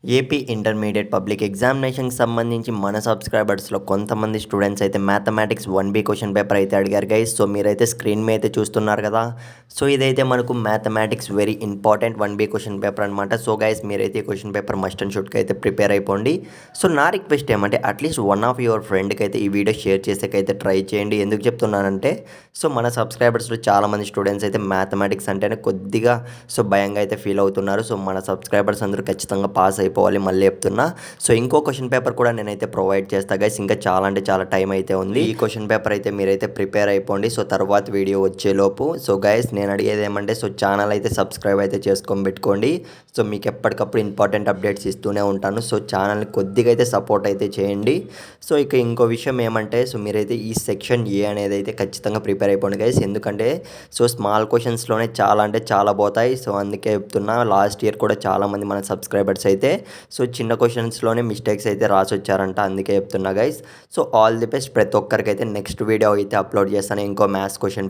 AP intermediate public ఎగ్జామినేషన్‌కి సంబంధించి మన సబ్‌స్క్రైబర్స్‌లో కొంతమంది స్టూడెంట్స్ అయితే మ్యాథమెటిక్స్ 1బీ క్వెషన్ పేపర్ అయితే అడిగారు గైస్. సో, మీరైతే స్క్రీన్ మీద అయితే చూస్తున్నారు కదా! సో, ఇదైతే మనకు మ్యాథమెటిక్స్ వెరీ ఇంపార్టెంట్ 1బీ క్వెషన్ పేపర్ అనమాట. సో, గైస్ మీరైతే ఈ క్వెషన్ పేపర్ మస్ట్ అండ్ షుడ్‌గా అయితే ప్రిపేర్ అయిపోండి. సో, నా రిక్వెస్ట్ ఏమంటే అట్‌లీస్ట్ వన్ ఆఫ్ యువర్ ఫ్రెండ్‌కి అయితే ఈ వీడియో షేర్ చేసేకైతే ట్రై చేయండి. ఎందుకు చెప్తున్నానంటే సో, మన సబ్‌స్క్రైబర్స్‌లో చాలామంది స్టూడెంట్స్ అయితే మ్యాథమెటిక్స్ అంటేనే కొద్దిగా భయంగా అయితే ఫీల్ అవుతున్నారు. సో, మన సబ్‌స్క్రైబర్స్ అందరూ ఖచ్చితంగా పాస్ అయిపోవాలి మళ్ళీ చెప్తున్నా. సో, ఇంకో క్వెషన్ పేపర్ కూడా నేనైతే ప్రొవైడ్ చేస్తా గైస్. ఇంకా చాలా అంటే చాలా టైం అయితే ఉంది. ఈ క్వెషన్ పేపర్ అయితే మీరైతే ప్రిపేర్ అయిపోండి. సో, తర్వాత వీడియో వచ్చేలోపు. సో, గైస్ నేను అడిగేది ఏమంటే సో, ఛానల్ అయితే సబ్స్క్రైబ్ అయితే చేసుకొని పెట్టుకోండి. సో, మీకు ఎప్పటికప్పుడు ఇంపార్టెంట్ అప్డేట్స్ ఇస్తూనే ఉంటాను. సో, ఛానల్‌ని కొద్దిగా అయితే సపోర్ట్ అయితే చేయండి. సో, ఇక ఇంకో విషయం ఏమంటే సో, మీరైతే ఈ సెక్షన్ ఏ అనేది అయితే ఖచ్చితంగా ప్రిపేర్ అయిపోండి గైస్. ఎందుకంటే సో, స్మాల్ క్వెషన్స్‌లోనే చాలా అంటే చాలా పోతాయి. సో, అందుకే చెప్తున్నా. లాస్ట్ ఇయర్ కూడా చాలామంది మన సబ్స్క్రైబర్స్ అయితే సో, చిన్న క్వెషన్స్‌లోనే మిస్టేక్స్ అయితే రాసొచ్చారంట. అందుకే చెప్తున్నా guys. So, all the best ప్రతి ఒక్కరికైతే నెక్స్ట్ వీడియో అయితే అప్లోడ్ చేస్తాను. ఇంకో మ్యాథ్స్ క్వెషన్